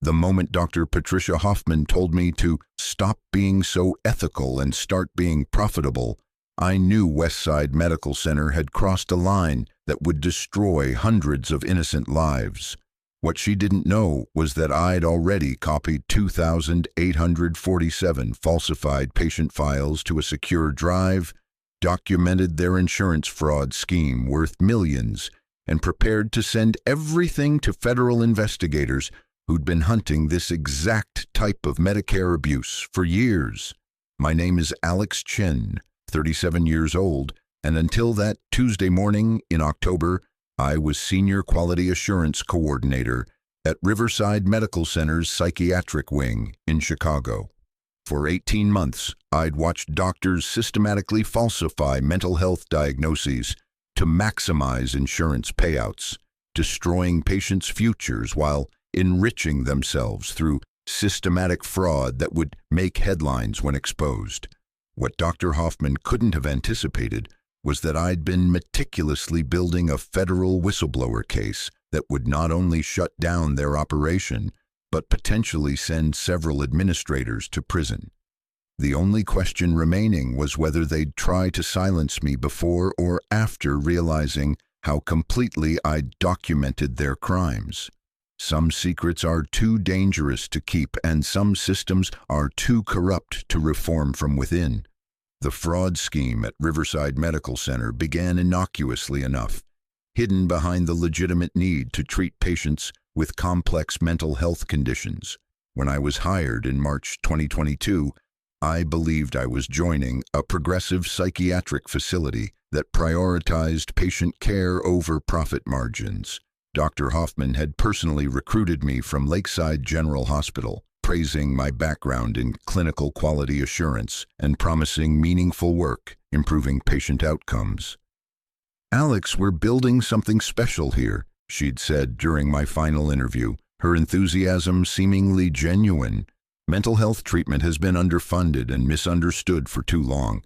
The moment Dr. Patricia Hoffman told me to stop being so ethical and start being profitable, I knew Westside Medical Center had crossed a line that would destroy hundreds of innocent lives. What she didn't know was that I'd already copied 2,847 falsified patient files to a secure drive, documented their insurance fraud scheme worth millions, and prepared to send everything to federal investigators who'd been hunting this exact type of Medicare abuse for years. My name is Alex Chin, 37 years old, and until that Tuesday morning in October, I was Senior Quality Assurance Coordinator at Riverside Medical Center's Psychiatric Wing in Chicago. For 18 months, I'd watched doctors systematically falsify mental health diagnoses to maximize insurance payouts, destroying patients' futures while enriching themselves through systematic fraud that would make headlines when exposed. What Dr. Hoffman couldn't have anticipated was that I'd been meticulously building a federal whistleblower case that would not only shut down their operation, but potentially send several administrators to prison. The only question remaining was whether they'd try to silence me before or after realizing how completely I'd documented their crimes. Some secrets are too dangerous to keep, and some systems are too corrupt to reform from within. The fraud scheme at Riverside Medical Center began innocuously enough, hidden behind the legitimate need to treat patients with complex mental health conditions. When I was hired in March 2022, I believed I was joining a progressive psychiatric facility that prioritized patient care over profit margins. Dr. Hoffman had personally recruited me from Lakeside General Hospital, praising my background in clinical quality assurance and promising meaningful work, improving patient outcomes. "Alex, we're building something special here," she'd said during my final interview, her enthusiasm seemingly genuine. "Mental health treatment has been underfunded and misunderstood for too long.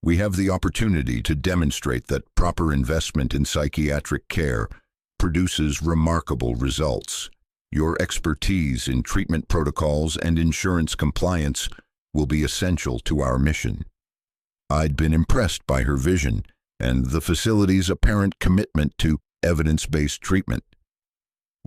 We have the opportunity to demonstrate that proper investment in psychiatric care produces remarkable results. Your expertise in treatment protocols and insurance compliance will be essential to our mission." I'd been impressed by her vision and the facility's apparent commitment to evidence-based treatment.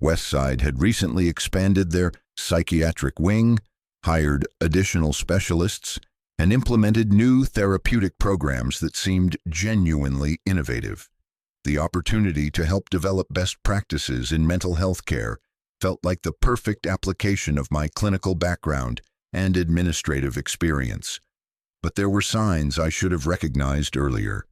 Westside had recently expanded their psychiatric wing, hired additional specialists, and implemented new therapeutic programs that seemed genuinely innovative. The opportunity to help develop best practices in mental health care felt like the perfect application of my clinical background and administrative experience. But there were signs I should have recognized earlier.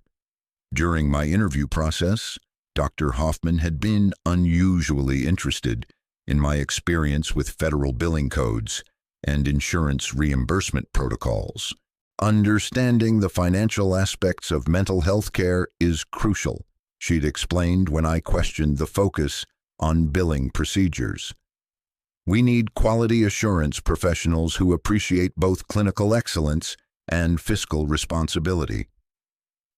During my interview process, Dr. Hoffman had been unusually interested in my experience with federal billing codes and insurance reimbursement protocols. "Understanding the financial aspects of mental health care is crucial," she'd explained when I questioned the focus on billing procedures. "We need quality assurance professionals who appreciate both clinical excellence and fiscal responsibility."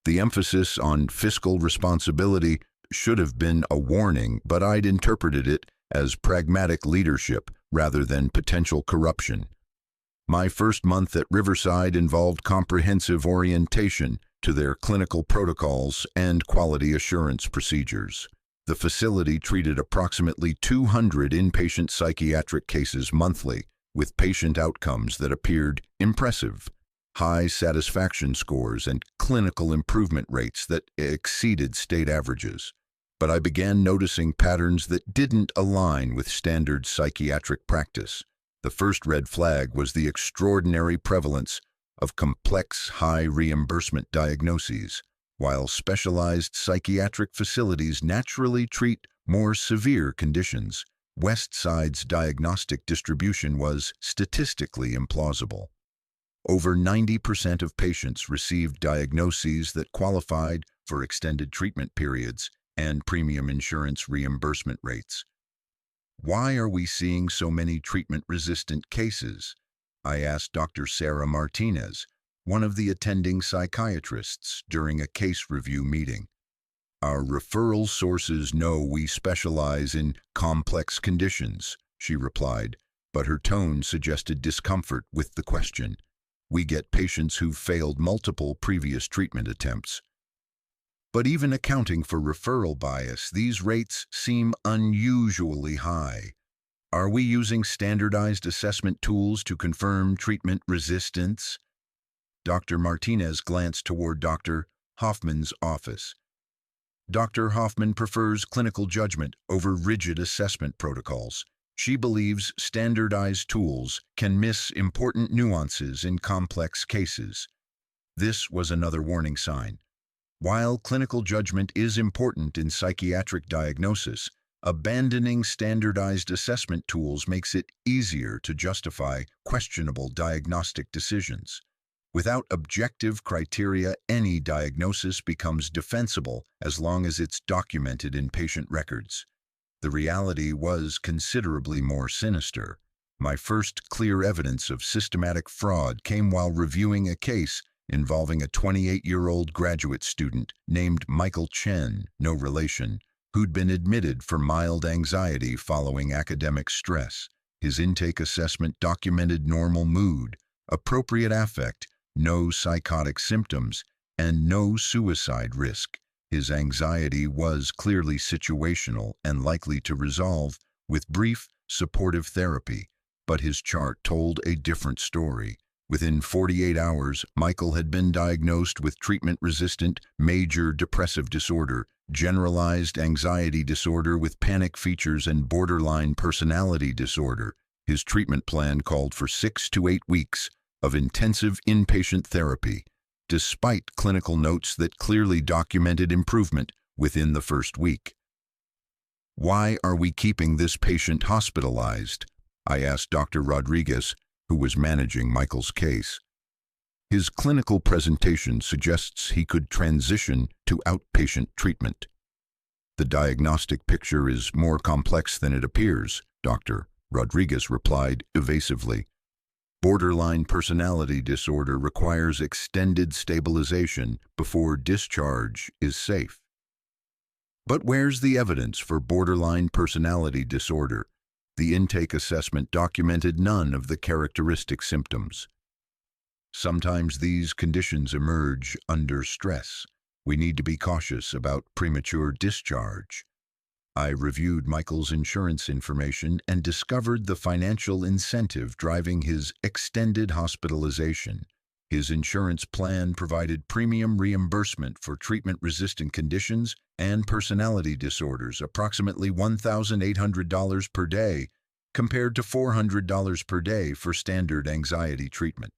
The emphasis on fiscal responsibility should have been a warning, but I'd interpreted it as pragmatic leadership rather than potential corruption. My first month at Riverside involved comprehensive orientation to their clinical protocols and quality assurance procedures. The facility treated approximately 200 inpatient psychiatric cases monthly, with patient outcomes that appeared impressive, high satisfaction scores, and clinical improvement rates that exceeded state averages. But I began noticing patterns that didn't align with standard psychiatric practice. The first red flag was the extraordinary prevalence of complex, high reimbursement diagnoses. While specialized psychiatric facilities naturally treat more severe conditions, Westside's diagnostic distribution was statistically implausible. Over 90% of patients received diagnoses that qualified for extended treatment periods and premium insurance reimbursement rates. "Why are we seeing so many treatment-resistant cases?" I asked Dr. Sarah Martinez, one of the attending psychiatrists, during a case review meeting. "Our referral sources know we specialize in complex conditions," she replied, but her tone suggested discomfort with the question. We get patients who've failed multiple previous treatment attempts. But even accounting for referral bias, these rates seem unusually high. Are we using standardized assessment tools to confirm treatment resistance? Dr. Martinez glanced toward Dr. Hoffman's office. Dr. Hoffman prefers clinical judgment over rigid assessment protocols. She believes standardized tools can miss important nuances in complex cases. This was another warning sign. While clinical judgment is important in psychiatric diagnosis, abandoning standardized assessment tools makes it easier to justify questionable diagnostic decisions. Without objective criteria, any diagnosis becomes defensible as long as it's documented in patient records. The reality was considerably more sinister. My first clear evidence of systematic fraud came while reviewing a case involving a 28-year-old graduate student named Michael Chen, no relation, who'd been admitted for mild anxiety following academic stress. His intake assessment documented normal mood, appropriate affect, no psychotic symptoms, and no suicide risk. His anxiety was clearly situational and likely to resolve with brief, supportive therapy, but his chart told a different story. Within 48 hours, Michael had been diagnosed with treatment-resistant major depressive disorder, generalized anxiety disorder with panic features, and borderline personality disorder. His treatment plan called for 6 to 8 weeks of intensive inpatient therapy, despite clinical notes that clearly documented improvement within the first week. "Why are we keeping this patient hospitalized?" I asked Dr. Rodriguez, who was managing Michael's case. His clinical presentation suggests he could transition to outpatient treatment. "The diagnostic picture is more complex than it appears," Dr. Rodriguez replied evasively. "Borderline personality disorder requires extended stabilization before discharge is safe." But where's the evidence for borderline personality disorder? The intake assessment documented none of the characteristic symptoms. Sometimes these conditions emerge under stress. We need to be cautious about premature discharge. I reviewed Michael's insurance information and discovered the financial incentive driving his extended hospitalization. His insurance plan provided premium reimbursement for treatment-resistant conditions and personality disorders, approximately $1,800 per day, compared to $400 per day for standard anxiety treatment.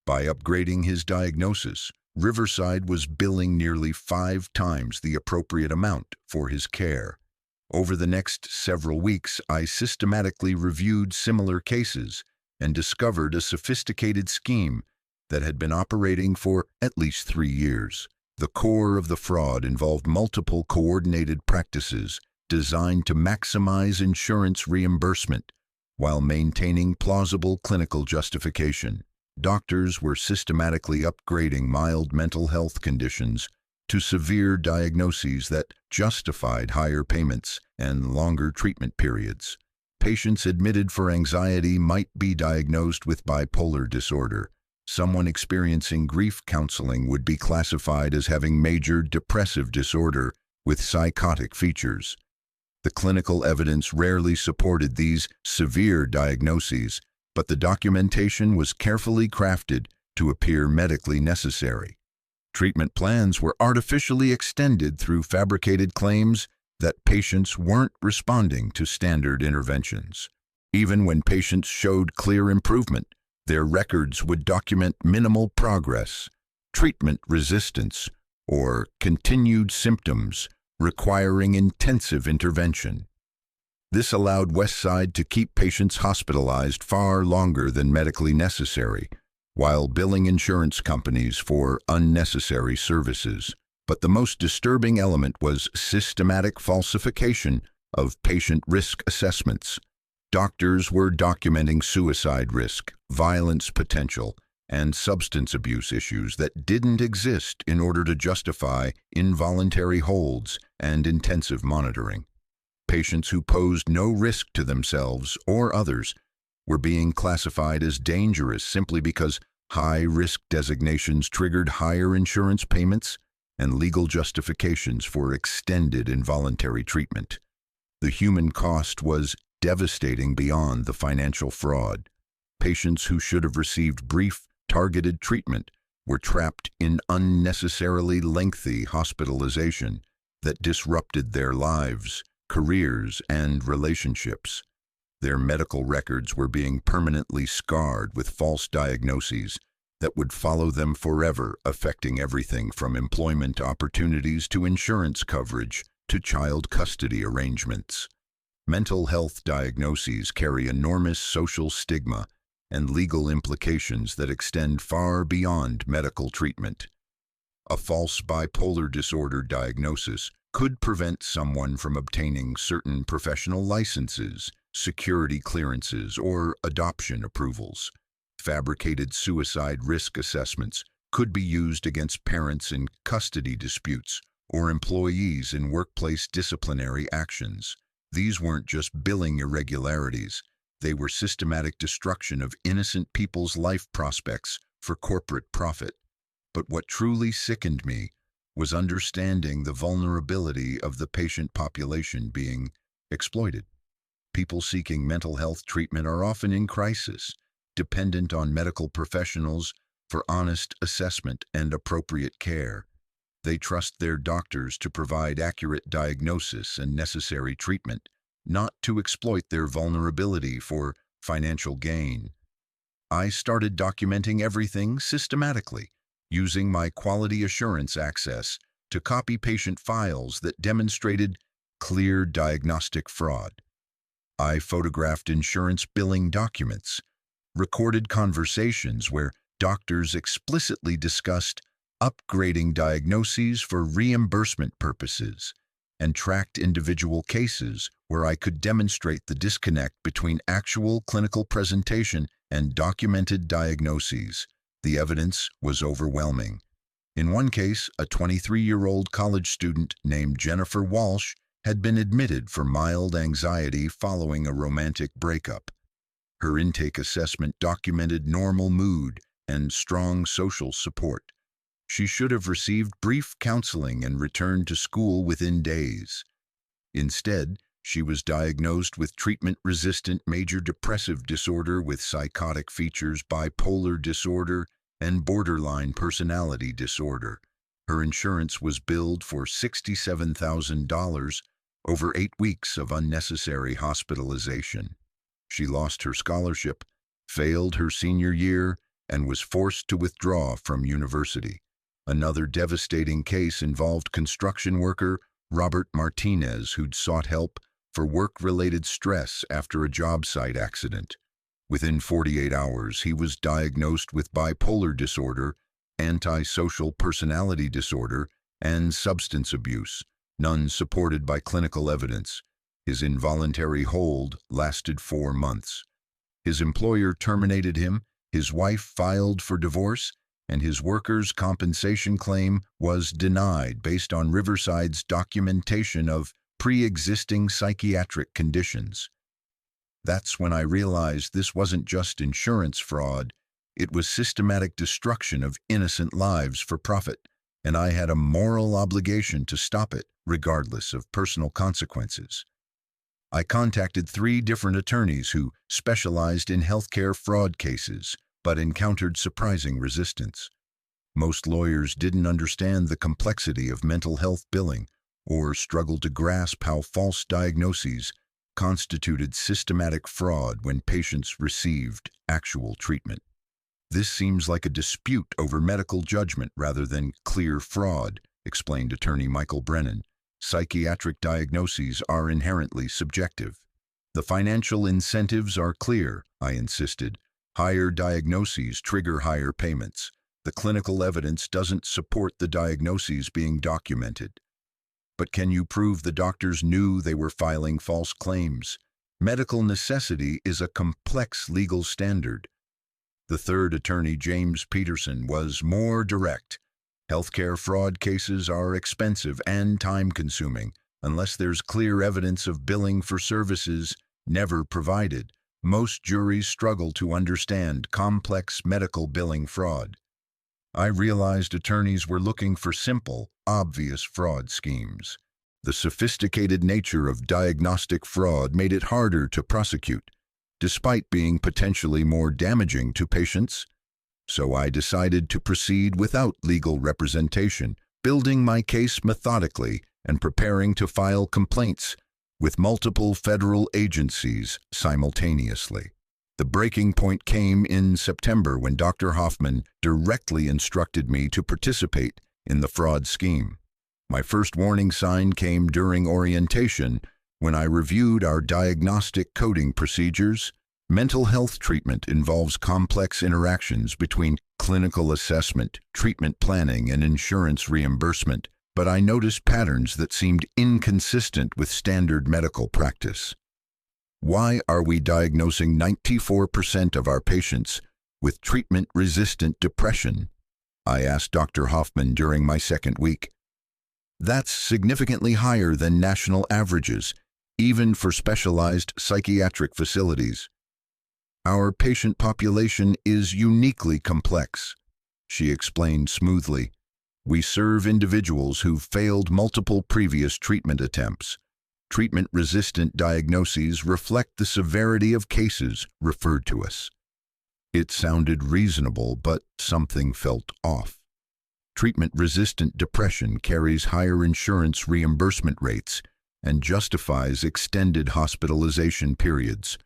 By upgrading his diagnosis, Riverside was billing nearly 5 times the appropriate amount for his care. Over the next several weeks, I systematically reviewed similar cases and discovered a sophisticated scheme that had been operating for at least 3 years. The core of the fraud involved multiple coordinated practices designed to maximize insurance reimbursement while maintaining plausible clinical justification. Doctors were systematically upgrading mild mental health conditions to severe diagnoses that justified higher payments and longer treatment periods. Patients admitted for anxiety might be diagnosed with bipolar disorder. Someone experiencing grief counseling would be classified as having major depressive disorder with psychotic features. The clinical evidence rarely supported these severe diagnoses, but the documentation was carefully crafted to appear medically necessary. Treatment plans were artificially extended through fabricated claims that patients weren't responding to standard interventions. Even when patients showed clear improvement, their records would document minimal progress, treatment resistance, or continued symptoms requiring intensive intervention. This allowed Westside to keep patients hospitalized far longer than medically necessary, while billing insurance companies for unnecessary services. But the most disturbing element was systematic falsification of patient risk assessments. Doctors were documenting suicide risk, violence potential, and substance abuse issues that didn't exist in order to justify involuntary holds and intensive monitoring. Patients who posed no risk to themselves or others were being classified as dangerous simply because high-risk designations triggered higher insurance payments and legal justifications for extended involuntary treatment. The human cost was devastating beyond the financial fraud. Patients who should have received brief, targeted treatment were trapped in unnecessarily lengthy hospitalization that disrupted their lives, careers, and relationships. Their medical records were being permanently scarred with false diagnoses that would follow them forever, affecting everything from employment opportunities to insurance coverage to child custody arrangements. Mental health diagnoses carry enormous social stigma and legal implications that extend far beyond medical treatment. A false bipolar disorder diagnosis could prevent someone from obtaining certain professional licenses, security clearances, or adoption approvals. Fabricated suicide risk assessments could be used against parents in custody disputes or employees in workplace disciplinary actions. These weren't just billing irregularities. They were systematic destruction of innocent people's life prospects for corporate profit. But what truly sickened me was understanding the vulnerability of the patient population being exploited. People seeking mental health treatment are often in crisis, dependent on medical professionals for honest assessment and appropriate care. They trust their doctors to provide accurate diagnosis and necessary treatment, not to exploit their vulnerability for financial gain. I started documenting everything systematically, using my quality assurance access to copy patient files that demonstrated clear diagnostic fraud. I photographed insurance billing documents, recorded conversations where doctors explicitly discussed upgrading diagnoses for reimbursement purposes, and tracked individual cases where I could demonstrate the disconnect between actual clinical presentation and documented diagnoses. The evidence was overwhelming. In one case, a 23-year-old college student named Jennifer Walsh had been admitted for mild anxiety following a romantic breakup. Her intake assessment documented normal mood and strong social support. She should have received brief counseling and returned to school within days. Instead, she was diagnosed with treatment-resistant major depressive disorder with psychotic features, bipolar disorder, and borderline personality disorder. Her insurance was billed for $67,000 over 8 weeks of unnecessary hospitalization. She lost her scholarship, failed her senior year, and was forced to withdraw from university. Another devastating case involved construction worker Robert Martinez, who'd sought help for work-related stress after a job site accident. Within 48 hours, he was diagnosed with bipolar disorder, antisocial personality disorder, and substance abuse, none supported by clinical evidence. His involuntary hold lasted 4 months. His employer terminated him, his wife filed for divorce, and his workers' compensation claim was denied based on Riverside's documentation of pre-existing psychiatric conditions. That's when I realized this wasn't just insurance fraud, it was systematic destruction of innocent lives for profit, and I had a moral obligation to stop it, regardless of personal consequences. I contacted 3 different attorneys who specialized in healthcare fraud cases, but encountered surprising resistance. Most lawyers didn't understand the complexity of mental health billing or struggled to grasp how false diagnoses constituted systematic fraud when patients received actual treatment. This seems like a dispute over medical judgment rather than clear fraud, explained attorney Michael Brennan. Psychiatric diagnoses are inherently subjective. The financial incentives are clear, I insisted. Higher diagnoses trigger higher payments. The clinical evidence doesn't support the diagnoses being documented. But can you prove the doctors knew they were filing false claims? Medical necessity is a complex legal standard. The third attorney, James Peterson, was more direct. Healthcare fraud cases are expensive and time-consuming unless there's clear evidence of billing for services never provided. Most juries struggle to understand complex medical billing fraud. I realized attorneys were looking for simple, obvious fraud schemes. The sophisticated nature of diagnostic fraud made it harder to prosecute, despite being potentially more damaging to patients. So I decided to proceed without legal representation, building my case methodically and preparing to file complaints with multiple federal agencies simultaneously. The breaking point came in September when Dr. Hoffman directly instructed me to participate in the fraud scheme. My first warning sign came during orientation when I reviewed our diagnostic coding procedures. Mental health treatment involves complex interactions between clinical assessment, treatment planning, and insurance reimbursement, but I noticed patterns that seemed inconsistent with standard medical practice. Why are we diagnosing 94% of our patients with treatment-resistant depression? I asked Dr. Hoffman during my second week. That's significantly higher than national averages, even for specialized psychiatric facilities. Our patient population is uniquely complex, she explained smoothly. We serve individuals who've failed multiple previous treatment attempts. Treatment-resistant diagnoses reflect the severity of cases referred to us. It sounded reasonable, but something felt off. Treatment-resistant depression carries higher insurance reimbursement rates and justifies extended hospitalization periods,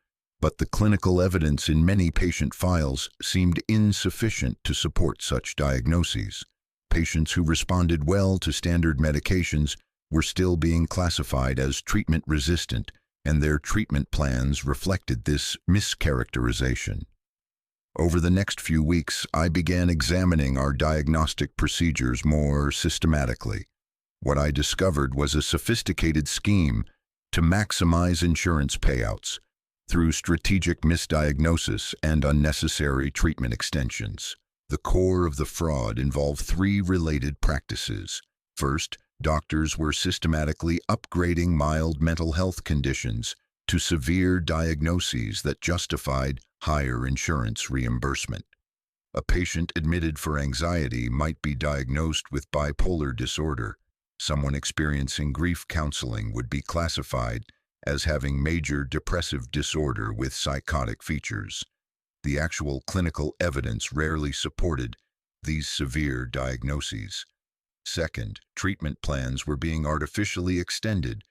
but the clinical evidence in many patient files seemed insufficient to support such diagnoses. Patients who responded well to standard medications were still being classified as treatment-resistant, and their treatment plans reflected this mischaracterization. Over the next few weeks, I began examining our diagnostic procedures more systematically. What I discovered was a sophisticated scheme to maximize insurance payouts through strategic misdiagnosis and unnecessary treatment extensions. The core of the fraud involved three related practices. First, doctors were systematically upgrading mild mental health conditions to severe diagnoses that justified higher insurance reimbursement. A patient admitted for anxiety might be diagnosed with bipolar disorder. Someone experiencing grief counseling would be classified as having major depressive disorder with psychotic features. The actual clinical evidence rarely supported these severe diagnoses. Second, treatment plans were being artificially extended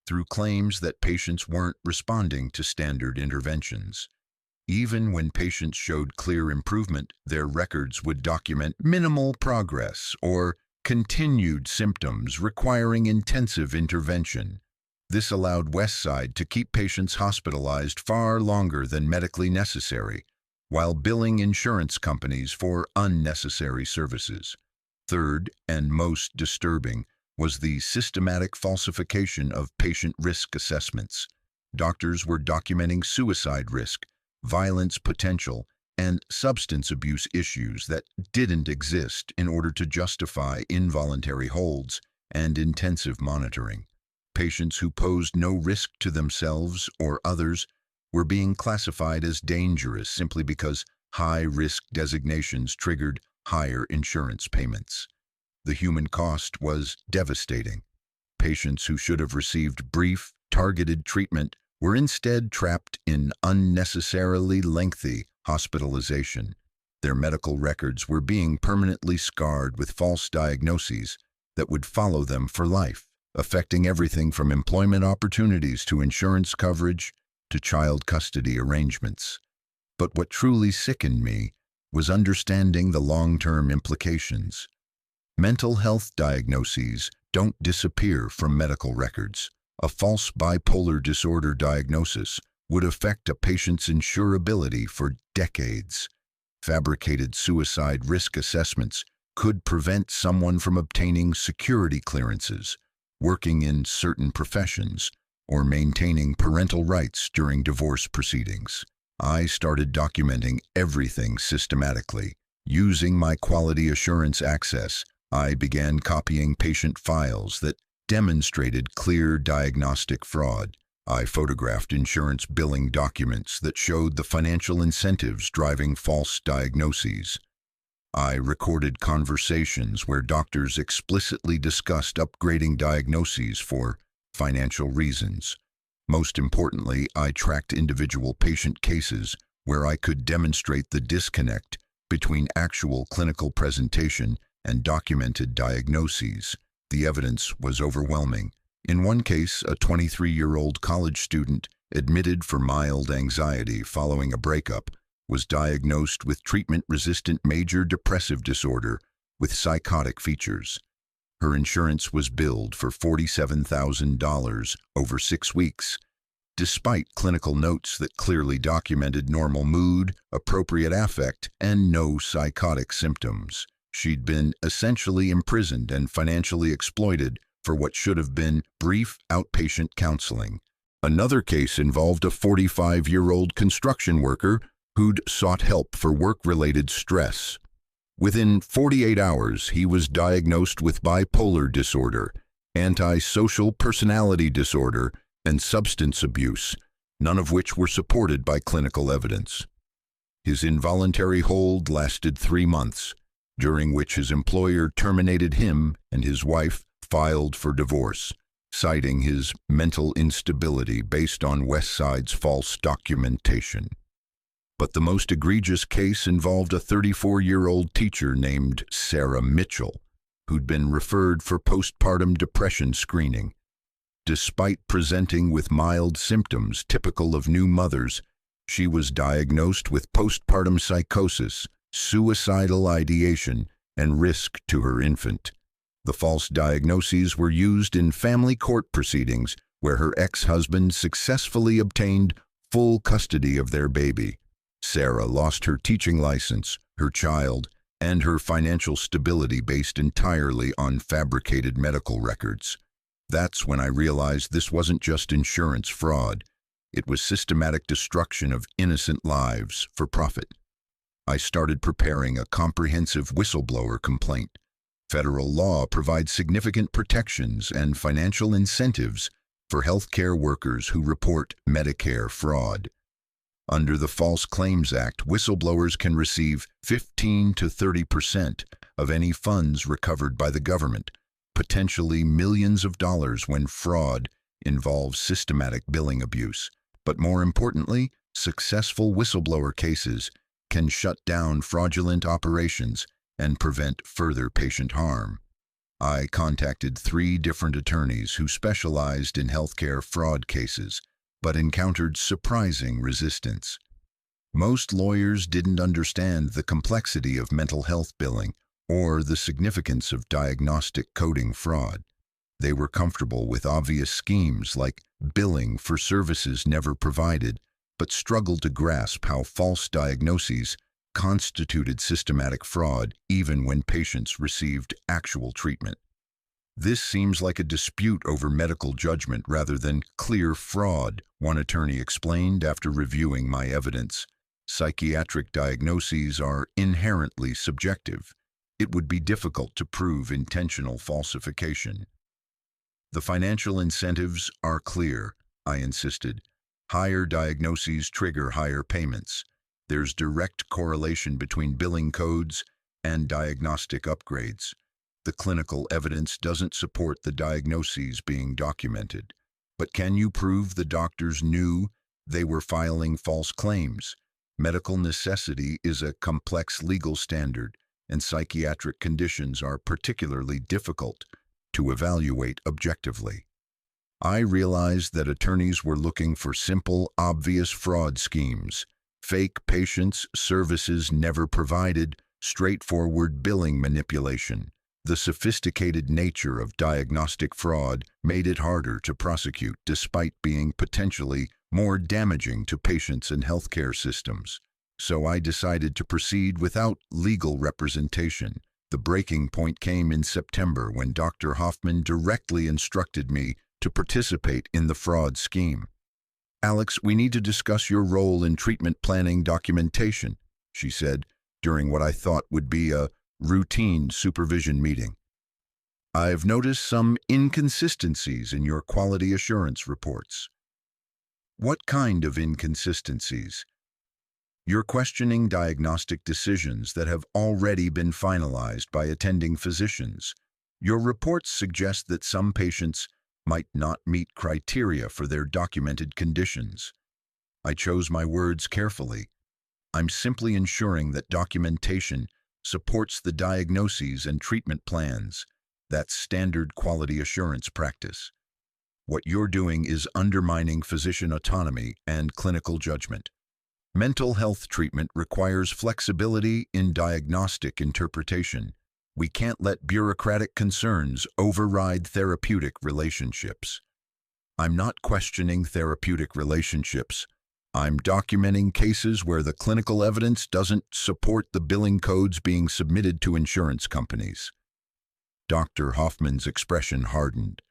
through claims that patients weren't responding to standard interventions. Even when patients showed clear improvement, their records would document minimal progress or continued symptoms requiring intensive intervention. This allowed Westside to keep patients hospitalized far longer than medically necessary, while billing insurance companies for unnecessary services. Third, and most disturbing, was the systematic falsification of patient risk assessments. Doctors were documenting suicide risk, violence potential, and substance abuse issues that didn't exist in order to justify involuntary holds and intensive monitoring. Patients who posed no risk to themselves or others were being classified as dangerous simply because high-risk designations triggered higher insurance payments. The human cost was devastating. Patients who should have received brief, targeted treatment were instead trapped in unnecessarily lengthy hospitalization. Their medical records were being permanently scarred with false diagnoses that would follow them for life, affecting everything from employment opportunities to insurance coverage to child custody arrangements. But what truly sickened me was understanding the long-term implications. Mental health diagnoses don't disappear from medical records. A false bipolar disorder diagnosis would affect a patient's insurability for decades. Fabricated suicide risk assessments could prevent someone from obtaining security clearances, working in certain professions, or maintaining parental rights during divorce proceedings. I started documenting everything systematically. Using my quality assurance access, I began copying patient files that demonstrated clear diagnostic fraud. I photographed insurance billing documents that showed the financial incentives driving false diagnoses. I recorded conversations where doctors explicitly discussed upgrading diagnoses for financial reasons. Most importantly, I tracked individual patient cases where I could demonstrate the disconnect between actual clinical presentation and documented diagnoses. The evidence was overwhelming. In one case, a 23-year-old college student admitted for mild anxiety following a breakup was diagnosed with treatment-resistant major depressive disorder with psychotic features. Her insurance was billed for $47,000 over 6 weeks, despite clinical notes that clearly documented normal mood, appropriate affect, and no psychotic symptoms. She'd been essentially imprisoned and financially exploited for what should have been brief outpatient counseling. Another case involved a 45-year-old construction worker who'd sought help for work-related stress. Within 48 hours, he was diagnosed with bipolar disorder, antisocial personality disorder, and substance abuse, none of which were supported by clinical evidence. His involuntary hold lasted 3 months, during which his employer terminated him and his wife filed for divorce, citing his mental instability based on Westside's false documentation. But the most egregious case involved a 34-year-old teacher named Sarah Mitchell, who'd been referred for postpartum depression screening. Despite presenting with mild symptoms typical of new mothers, she was diagnosed with postpartum psychosis, suicidal ideation, and risk to her infant. The false diagnoses were used in family court proceedings where her ex-husband successfully obtained full custody of their baby. Sarah lost her teaching license, her child, and her financial stability based entirely on fabricated medical records. That's when I realized this wasn't just insurance fraud. It was systematic destruction of innocent lives for profit. I started preparing a comprehensive whistleblower complaint. Federal law provides significant protections and financial incentives for healthcare workers who report Medicare fraud. Under the False Claims Act, whistleblowers can receive 15 to 30% of any funds recovered by the government, potentially millions of dollars when fraud involves systematic billing abuse. But more importantly, successful whistleblower cases can shut down fraudulent operations and prevent further patient harm. I contacted 3 different attorneys who specialized in healthcare fraud cases, but encountered surprising resistance. Most lawyers didn't understand the complexity of mental health billing or the significance of diagnostic coding fraud. They were comfortable with obvious schemes like billing for services never provided, but struggled to grasp how false diagnoses constituted systematic fraud even when patients received actual treatment. This seems like a dispute over medical judgment rather than clear fraud, one attorney explained after reviewing my evidence. Psychiatric diagnoses are inherently subjective. It would be difficult to prove intentional falsification. The financial incentives are clear, I insisted. Higher diagnoses trigger higher payments. There's direct correlation between billing codes and diagnostic upgrades. The clinical evidence doesn't support the diagnoses being documented. But can you prove the doctors knew they were filing false claims? Medical necessity is a complex legal standard, and psychiatric conditions are particularly difficult to evaluate objectively. I realized that attorneys were looking for simple, obvious fraud schemes, fake patients, services never provided, straightforward billing manipulation. The sophisticated nature of diagnostic fraud made it harder to prosecute despite being potentially more damaging to patients and healthcare systems. So I decided to proceed without legal representation. The breaking point came in September when Dr. Hoffman directly instructed me to participate in the fraud scheme. "Alex, we need to discuss your role in treatment planning documentation," she said during what I thought would be a routine supervision meeting. "I've noticed some inconsistencies in your quality assurance reports." What kind of inconsistencies? You're questioning diagnostic decisions that have already been finalized by attending physicians. Your reports suggest that some patients might not meet criteria for their documented conditions. I chose my words carefully. I'm simply ensuring that documentation supports the diagnoses and treatment plans. That's standard quality assurance practice. What you're doing is undermining physician autonomy and clinical judgment. Mental health treatment requires flexibility in diagnostic interpretation. We can't let bureaucratic concerns override therapeutic relationships. I'm not questioning therapeutic relationships. I'm documenting cases where the clinical evidence doesn't support the billing codes being submitted to insurance companies. Dr. Hoffman's expression hardened.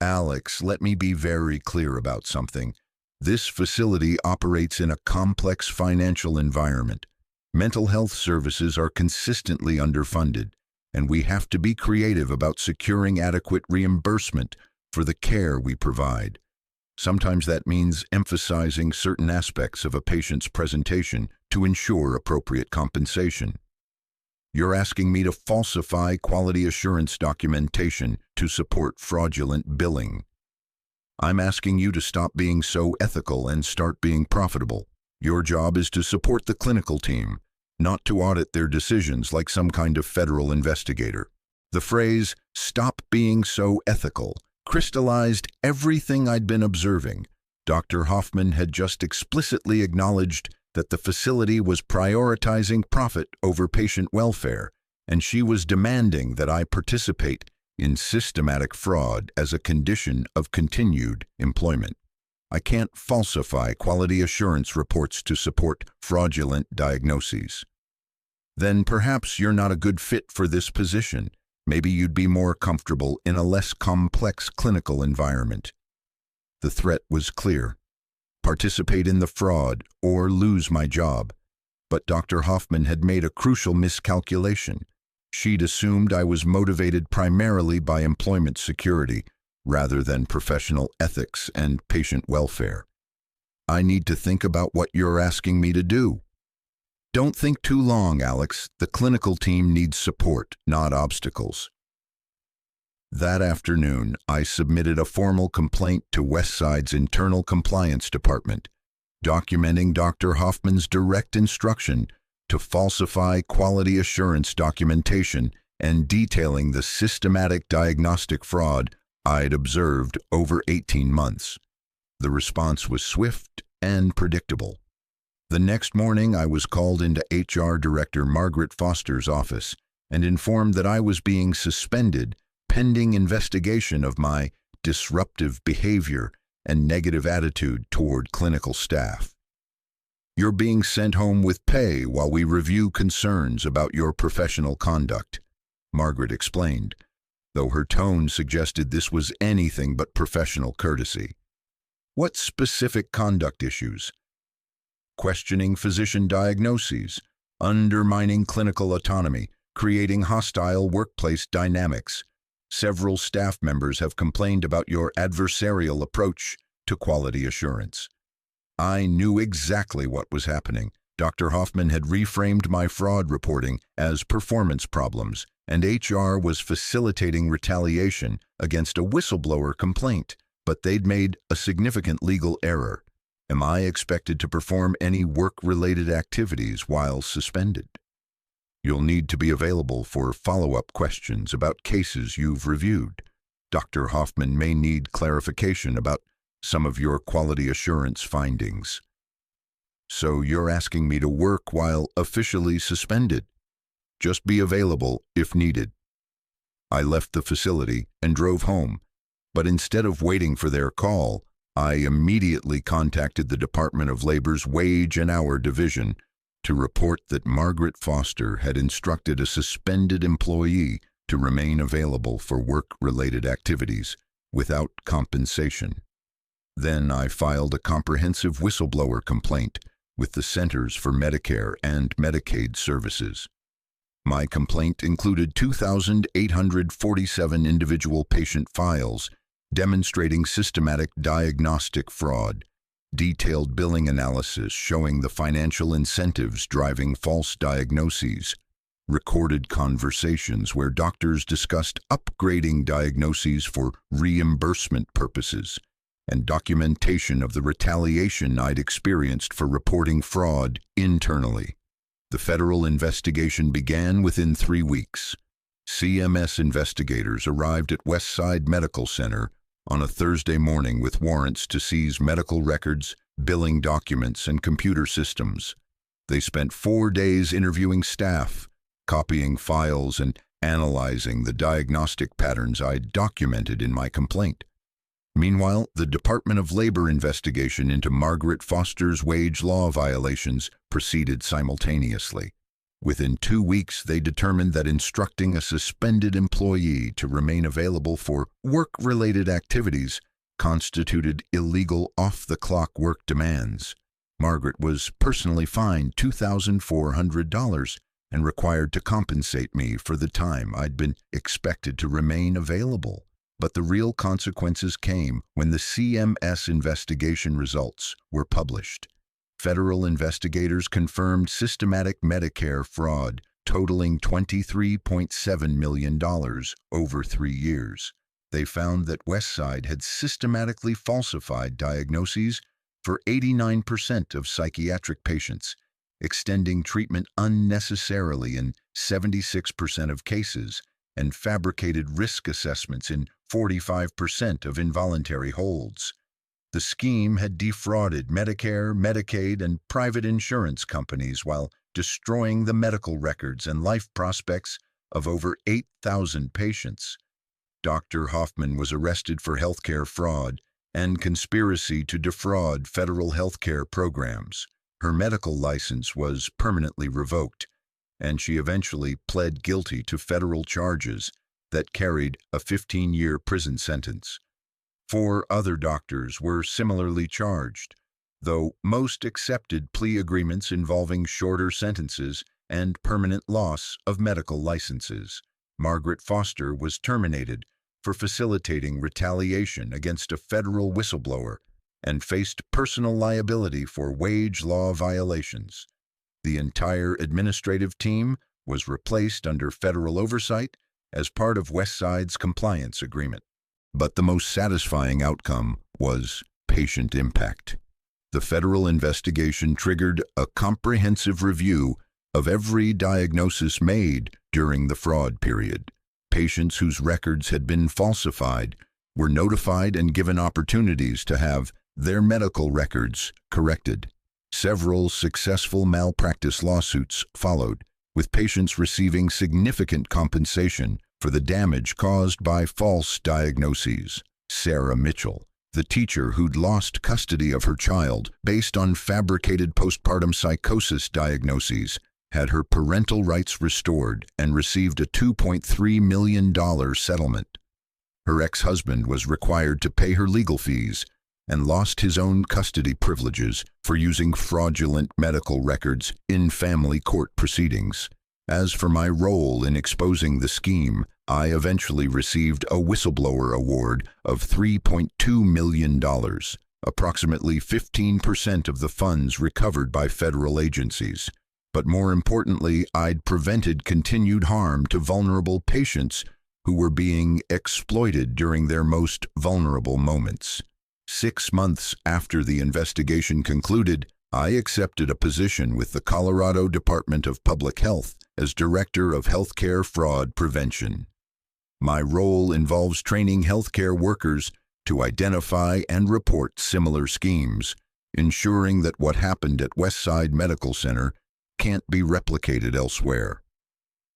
Alex, let me be very clear about something. This facility operates in a complex financial environment. Mental health services are consistently underfunded, and we have to be creative about securing adequate reimbursement for the care we provide. Sometimes that means emphasizing certain aspects of a patient's presentation to ensure appropriate compensation. You're asking me to falsify quality assurance documentation to support fraudulent billing. I'm asking you to stop being so ethical and start being profitable. Your job is to support the clinical team, not to audit their decisions like some kind of federal investigator. The phrase, "stop being so ethical," crystallized everything I'd been observing. Dr. Hoffman had just explicitly acknowledged that the facility was prioritizing profit over patient welfare, and she was demanding that I participate in systematic fraud as a condition of continued employment. I can't falsify quality assurance reports to support fraudulent diagnoses. Then perhaps you're not a good fit for this position. Maybe you'd be more comfortable in a less complex clinical environment. The threat was clear. Participate in the fraud or lose my job. But Dr. Hoffman had made a crucial miscalculation. She'd assumed I was motivated primarily by employment security rather than professional ethics and patient welfare. I need to think about what you're asking me to do. Don't think too long, Alex. The clinical team needs support, not obstacles. That afternoon, I submitted a formal complaint to Westside's Internal Compliance Department, documenting Dr. Hoffman's direct instruction to falsify quality assurance documentation and detailing the systematic diagnostic fraud I'd observed over 18 months. The response was swift and predictable. The next morning, I was called into HR Director Margaret Foster's office and informed that I was being suspended pending investigation of my disruptive behavior and negative attitude toward clinical staff. You're being sent home with pay while we review concerns about your professional conduct, Margaret explained, though her tone suggested this was anything but professional courtesy. What specific conduct issues? Questioning physician diagnoses, undermining clinical autonomy, creating hostile workplace dynamics. Several staff members have complained about your adversarial approach to quality assurance. I knew exactly what was happening. Dr. Hoffman had reframed my fraud reporting as performance problems, and HR was facilitating retaliation against a whistleblower complaint, but they'd made a significant legal error. Am I expected to perform any work-related activities while suspended? You'll need to be available for follow-up questions about cases you've reviewed. Dr. Hoffman may need clarification about some of your quality assurance findings. So you're asking me to work while officially suspended? Just be available if needed. I left the facility and drove home, but instead of waiting for their call, I immediately contacted the Department of Labor's Wage and Hour Division to report that Margaret Foster had instructed a suspended employee to remain available for work-related activities without compensation. Then I filed a comprehensive whistleblower complaint with the Centers for Medicare and Medicaid Services. My complaint included 2,847 individual patient files demonstrating systematic diagnostic fraud, detailed billing analysis showing the financial incentives driving false diagnoses, recorded conversations where doctors discussed upgrading diagnoses for reimbursement purposes, and documentation of the retaliation I'd experienced for reporting fraud internally. The federal investigation began within 3 weeks. CMS investigators arrived at Westside Medical Center on a Thursday morning with warrants to seize medical records, billing documents, and computer systems. They spent 4 days interviewing staff, copying files, and analyzing the diagnostic patterns I'd documented in my complaint. Meanwhile, the Department of Labor investigation into Margaret Foster's wage law violations proceeded simultaneously. Within 2 weeks, they determined that instructing a suspended employee to remain available for work-related activities constituted illegal off-the-clock work demands. Margaret was personally fined $2,400 and required to compensate me for the time I'd been expected to remain available. But the real consequences came when the CMS investigation results were published. Federal investigators confirmed systematic Medicare fraud totaling $23.7 million over 3 years. They found that Westside had systematically falsified diagnoses for 89% of psychiatric patients, extending treatment unnecessarily in 76% of cases, and fabricated risk assessments in 45% of involuntary holds. The scheme had defrauded Medicare, Medicaid, and private insurance companies while destroying the medical records and life prospects of over 8,000 patients. Dr. Hoffman was arrested for healthcare fraud and conspiracy to defraud federal healthcare programs. Her medical license was permanently revoked, and she eventually pled guilty to federal charges that carried a 15-year prison sentence. 4 other doctors were similarly charged, though most accepted plea agreements involving shorter sentences and permanent loss of medical licenses. Margaret Foster was terminated for facilitating retaliation against a federal whistleblower and faced personal liability for wage law violations. The entire administrative team was replaced under federal oversight as part of Westside's compliance agreement. But the most satisfying outcome was patient impact. The federal investigation triggered a comprehensive review of every diagnosis made during the fraud period. Patients whose records had been falsified were notified and given opportunities to have their medical records corrected. Several successful malpractice lawsuits followed, with patients receiving significant compensation for the damage caused by false diagnoses. Sarah Mitchell, the teacher who'd lost custody of her child based on fabricated postpartum psychosis diagnoses, had her parental rights restored and received a $2.3 million settlement. Her ex-husband was required to pay her legal fees and lost his own custody privileges for using fraudulent medical records in family court proceedings. As for my role in exposing the scheme, I eventually received a whistleblower award of $3.2 million, approximately 15% of the funds recovered by federal agencies. But more importantly, I'd prevented continued harm to vulnerable patients who were being exploited during their most vulnerable moments. 6 months after the investigation concluded, I accepted a position with the Colorado Department of Public Health as Director of Healthcare Fraud Prevention. My role involves training healthcare workers to identify and report similar schemes, ensuring that what happened at Westside Medical Center can't be replicated elsewhere.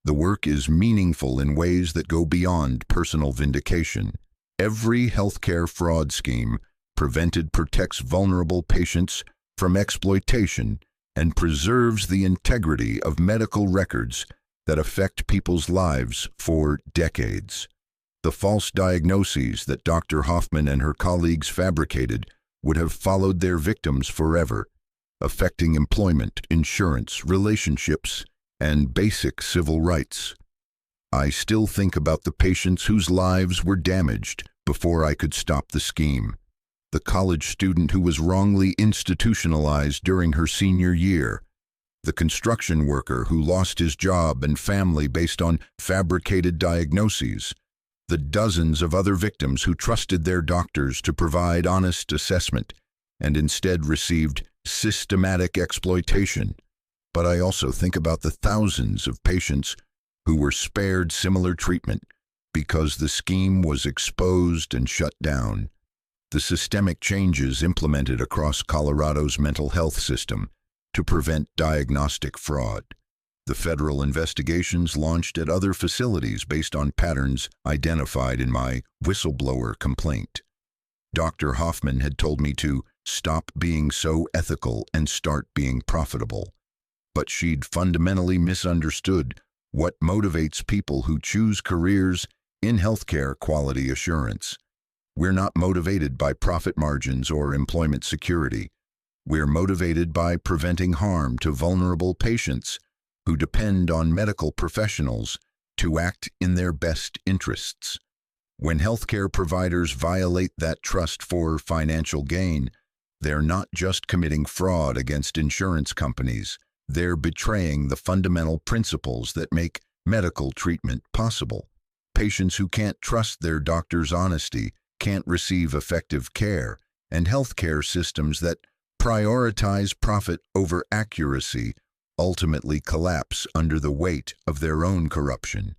The work is meaningful in ways that go beyond personal vindication. Every healthcare fraud scheme protects vulnerable patients from exploitation and preserves the integrity of medical records that affect people's lives for decades. The false diagnoses that Dr. Hoffman and her colleagues fabricated would have followed their victims forever, affecting employment, insurance, relationships, and basic civil rights. I still think about the patients whose lives were damaged before I could stop the scheme. the college student who was wrongly institutionalized during her senior year, the construction worker who lost his job and family based on fabricated diagnoses, the dozens of other victims who trusted their doctors to provide honest assessment and instead received systematic exploitation. But I also think about the thousands of patients who were spared similar treatment because the scheme was exposed and shut down. The systemic changes implemented across Colorado's mental health system to prevent diagnostic fraud. The federal investigations launched at other facilities based on patterns identified in my whistleblower complaint. Dr. Hoffman had told me to stop being so ethical and start being profitable. But she'd fundamentally misunderstood what motivates people who choose careers in healthcare quality assurance. We're not motivated by profit margins or employment security. We're motivated by preventing harm to vulnerable patients who depend on medical professionals to act in their best interests. When healthcare providers violate that trust for financial gain, they're not just committing fraud against insurance companies, they're betraying the fundamental principles that make medical treatment possible. Patients who can't trust their doctor's honesty can't receive effective care, and healthcare systems that prioritize profit over accuracy ultimately collapse under the weight of their own corruption.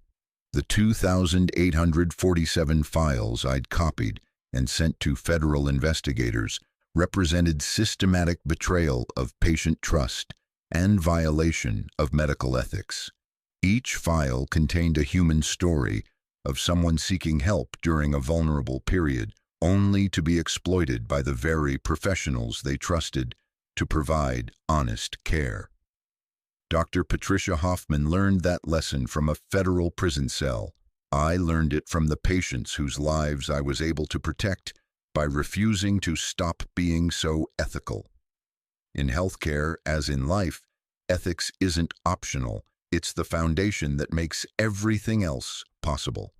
The 2,847 files I'd copied and sent to federal investigators represented systematic betrayal of patient trust and violation of medical ethics. Each file contained a human story of someone seeking help during a vulnerable period, only to be exploited by the very professionals they trusted to provide honest care. Dr. Patricia Hoffman learned that lesson from a federal prison cell. I learned it from the patients whose lives I was able to protect by refusing to stop being so ethical. In healthcare, as in life, ethics isn't optional. It's the foundation that makes everything else possible.